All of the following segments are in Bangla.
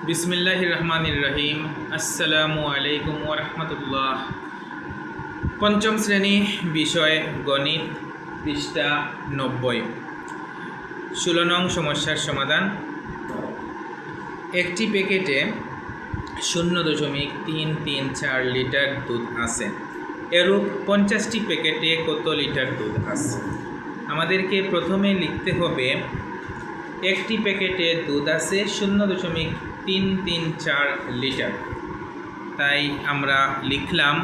বিসমিল্লাহির রহমানির রহিম। আসসালামু আলাইকুম ওয়া রাহমাতুল্লাহ। পঞ্চম শ্রেণী, বিষয় গণিত, পৃষ্ঠা 90। 16 নং সমস্যার সমাধান। একটি প্যাকেটে 0.334 লিটার দুধ আছে। এরূপ 50টি প্যাকেটে কত লিটার দুধ আছে? আমাদেরকে প্রথমে লিখতে হবে একটি প্যাকেটে দুধ আছে 0.334 লিটার। তাই আমরা লিখলাম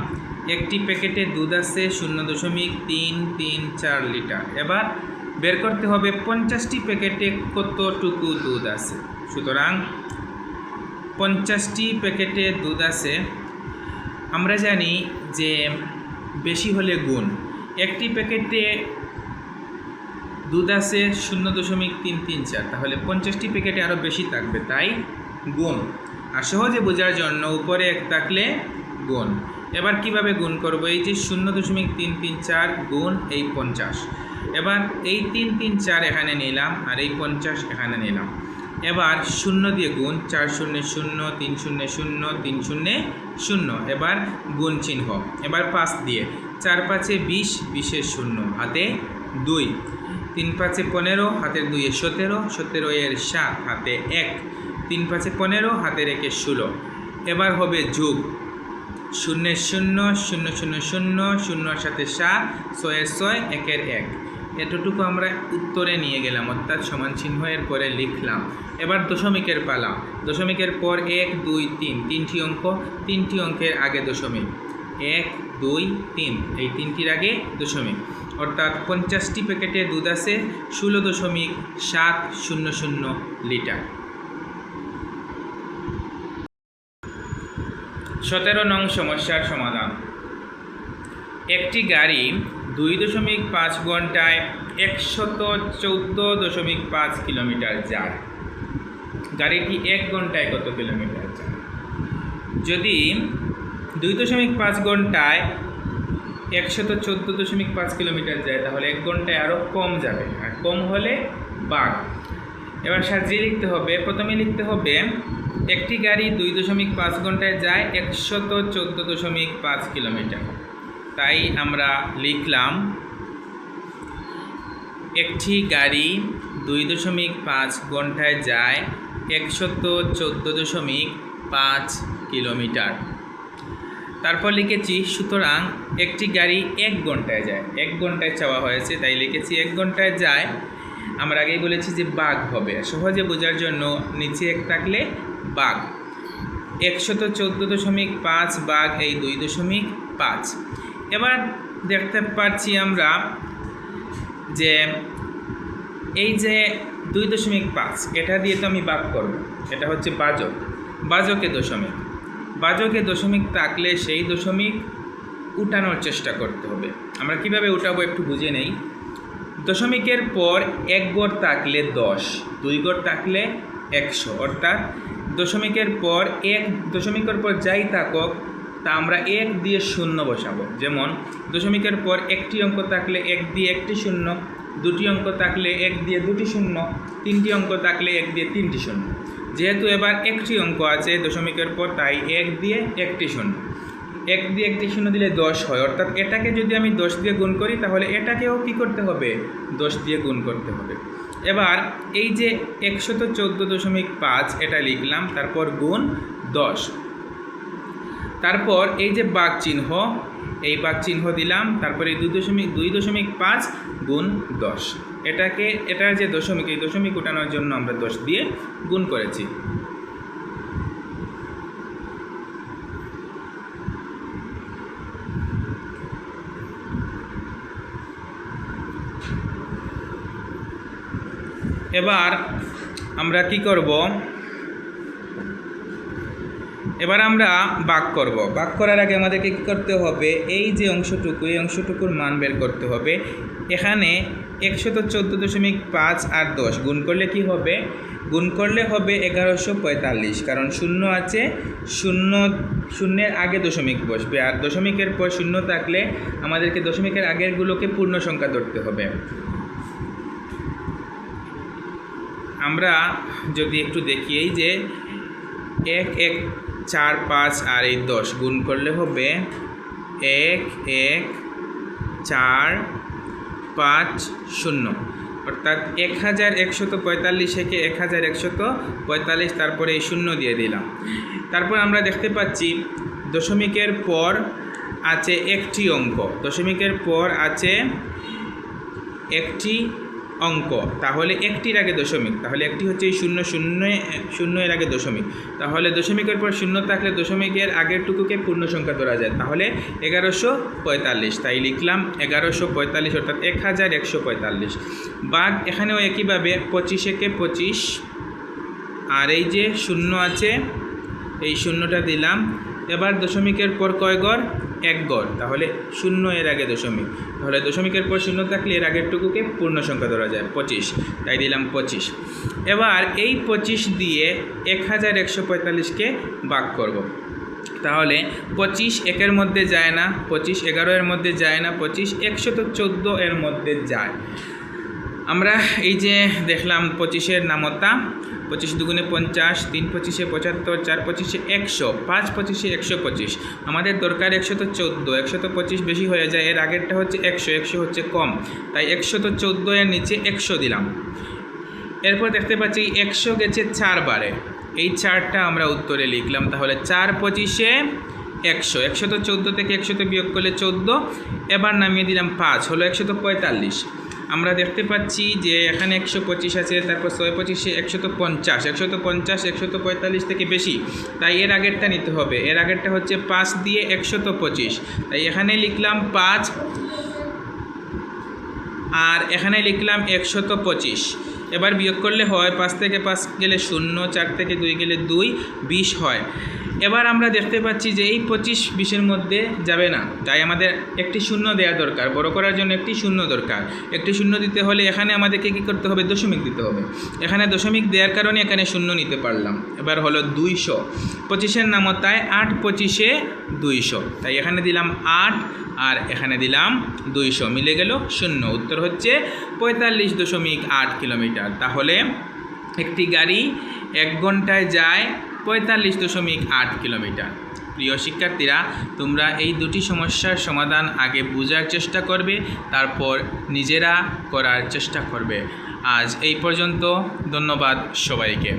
একটি প্যাকেটে দুধ আছে 0.334 লিটার। এবার বের করতে হবে 50টি প্যাকেটে কতটুকু দুধ আছে। সুতরাং 50টি প্যাকেটে দুধ আছে, আমরা জানি যে বেশি হলে গুণ। একটি প্যাকেটে দুধ আছে 0.334, তাহলে 50টি প্যাকেটে আরও বেশি থাকবে, তাই গুণ। আর সহজে বোঝার জন্য উপরে এক থাকলে গুণ। এবার কিভাবে গুণ করব? এই যে 0.334 গুণ এই 50। এবার এই 334 এখানে নিলাম আর এই 50 এখানে নিলাম। এবার 0 দিয়ে গুণ, 4 0 0 3 0 0 3 0 0। এবার গুণ চিহ্ন। এবার 5 দিয়ে, 4 5 20, 20 0 হাতে 2, 3 5 15, হাতের 2 17, 17 7 হাতে 1, 3 5 15, হাতের 1 16। এবার হবে যোগ, 0 0 0 0 0 0 সাথে 7, 6 6, 1 1। এতটুকু আমরা উত্তরে নিয়ে গেলাম, অর্থাৎ সমান চিহ্নের পরে লিখলাম। এবার দশমিকের পালা। দশমিকের পর 1 2 3, তিনটি অঙ্ক, তিনটি অঙ্কের আগে দশমিক। 1 2 3, এই তিনটির আগে দশমিক। অর্থাৎ 50টি প্যাকেটে দুধ আছে 16.700 লিটার। 17 নং সমস্যার সমাধান। একটি গাড়ি 2.5 ঘন্টায় 114.5 কিলোমিটার যায়। গাড়িটি 1 ঘন্টায় কত কিলোমিটার যায়? যদি 2.5 ঘন্টায় 114.5 কিলোমিটার যায়, তাহলে 1 ঘন্টায় আরও কম যাবে, আর কম হলে ভাগ। এবার সাজিয়ে লিখতে হবে। প্রথমে লিখতে হবে একটি গাড়ি 2.5 ঘন্টায় যায় 114.5 কিলোমিটার। তাই আমরা লিখলাম একটি গাড়ি 2.5 ঘন্টায় যায় 114.5 কিলোমিটার। তারপর লিখেছি সুতরাং একটি গাড়ি 1 ঘন্টায় যায়। 1 ঘন্টায় চাওয়া হয়েছে, তাই লিখেছি 1 ঘন্টায় যায়। আমরা আগেই বলেছি যে ভাগ হবে, সহজে বোঝার জন্য নিচে 1 থাকলে ভাগ। 114.5 ভাগ এই 2.5। এবার দেখতে পাচ্ছি আমরা যে এই যে 2.5, এটা দিয়ে তো আমি ভাগ করব। এটা হচ্ছে বাজক, বাজকে দশমিক। বাজকে দশমিক থাকলে সেই দশমিক উঠানোর চেষ্টা করতে হবে। আমরা কিভাবে উঠাবো একটু বুঝে নেই। দশমিকের পর 1 ঘর থাকলে 10, 2 ঘর থাকলে 100। অর্থাৎ দশমিকের পর দশমিকের পর যাই থাকুক তা আমরা 1 দিয়ে 0 বসাবো। যেমন দশমিকের পর একটি অঙ্ক থাকলে 1 দিয়ে একটি 0, দুটি অঙ্ক থাকলে 1 দিয়ে দুটি 0, তিনটি অঙ্ক থাকলে 1 দিয়ে তিনটি 0। যেহেতু এবার একটি অঙ্ক আছে দশমিকের পর, তাই 1 দিয়ে একটি 0। 1 দিয়ে একটি 0 দিলে 10 হয়। অর্থাৎ এটাকে যদি আমি 10 দিয়ে গুণ করি, তাহলে এটাকেও কি করতে হবে? 10 দিয়ে গুণ করতে হবে। এবার এই যে 114.5 এটা লিখলাম, তারপর গুণ 10। তারপর এই যে ভাগ চিহ্ন, এই ভাগ চিহ্ন দিলাম, তারপরে 2.5 গুণ 10। এটার যে দশমিক, এই দশমিক উঠানোর জন্য আমরা 10 দিয়ে গুণ করেছি। এবার আমরা কি করব? এবার আমরা ভাগ করব। ভাগ করার আগে আমাদেরকে কী করতে হবে? এই যে অংশটুকু, এই অংশটুকুর মান বের করতে হবে। এখানে 114.5 আর 10 গুণ করলে কি হবে? গুণ করলে হবে 1145, কারণ 0 আছে, 0 আগে দশমিক বসবে। আর দশমিকের পর 0 থাকলে আমাদেরকে দশমিকের আগেরগুলোকে পূর্ণ সংখ্যা ধরতে হবে। আমরা যদি একটু দেখি, এই যে 1 1 4 5 আর এই 10 গুণ করলে হবে 1 1 4 5 0, অর্থাৎ 1145 থেকে 1145, তারপরে এই শূন্য দিয়ে দিলাম। তারপর আমরা দেখতে পাচ্ছি দশমিকের পর আছে একটি অঙ্ক, দশমিকের পর আছে একটি অঙ্ক, তাহলে একটির আগে দশমিক, তাহলে একটি হচ্ছে এই 0 0 0 এর আগে দশমিক, তাহলে দশমিকের পর 0 থাকলে দশমিকের আগেরটুকুকে পূর্ণ সংখ্যা ধরা যায়, তাহলে 1145, তাই লিখলাম 1145 অর্থাৎ 1145। বাঘ এখানেও একইভাবে 25 একে 25, আর এই যে 0 আছে এই শূন্যটা দিলাম। এবার দশমিকের পর কয় গড়? 1 গড়, তাহলে 0 এর আগে দশমিক, তাহলে দশমিকের পর 0 থাকলে এর আগেরটুকুকে পূর্ণ সংখ্যা ধরা যায় 25, তাই দিলাম 25। এবার এই 25 দিয়ে 1145কে ভাগ করব, তাহলে 25 1 এর মধ্যে যায় না, 25 11 এর মধ্যে যায় না, 25 114 এর মধ্যে যায়। আমরা এই যে দেখলাম 25-এর নামতা, 25 দুগুণে 50, 3 25-এ 75, 4 25-এ 100, 5 25-এ 125। আমাদের দরকার 114, 125 বেশি হয়ে যায়, এর আগেরটা হচ্ছে 100, 100 হচ্ছে কম, তাই 114 এর নিচে 100 দিলাম। এরপর দেখতে পাচ্ছি 100 গেছে 4 বারে, এই 4টা আমরা উত্তরে লিখলাম, তাহলে 4 25-এ 100, 114 থেকে 100 বিয়োগ করলে 14, এবার নামিয়ে দিলাম 5, হলো 145। আমরা দেখতে পাচ্ছি যে এখানে 125 আছে, তারপর 6 25-এ 150, 150 145 থেকে বেশি, তাই এর আগেরটা নিতে হবে, এর আগেরটা হচ্ছে 5 দিয়ে 125, তাই এখানে লিখলাম 5 আর এখানে লিখলাম 125। এবার বিয়োগ করলে হয় 5 থেকে 5 গেলে 0, 4 থেকে 2 গেলে 2, 20 হয়। এবার আমরা দেখতে পাচ্ছি যে এই 25 20-এর মধ্যে যাবে না, তাই আমাদের একটি শূন্য দেওয়া দরকার, বড় করার জন্য একটি শূন্য দরকার। একটি শূন্য দিতে হলে এখানে আমাদেরকে কী করতে হবে? দশমিক দিতে হবে। এখানে দশমিক দেওয়ার কারণে এখানে শূন্য নিতে পারলাম। এবার হলো 200, 25-এর নামতায় 8 25-এ 200, তাই এখানে দিলাম 8 আর এখানে দিলাম 200, মিলে গেল 0। উত্তর হচ্ছে 45.8 কিলোমিটার। তাহলে একটি গাড়ি 1 ঘন্টায় যায় 45.8 কিলোমিটার। প্রিয় শিক্ষার্থীরা, তোমরা এই দুটি সমস্যার সমাধান আগে বোঝার চেষ্টা করবে, তারপর নিজেরা করার চেষ্টা করবে। আজ এই পর্যন্ত, ধন্যবাদ সবাইকে।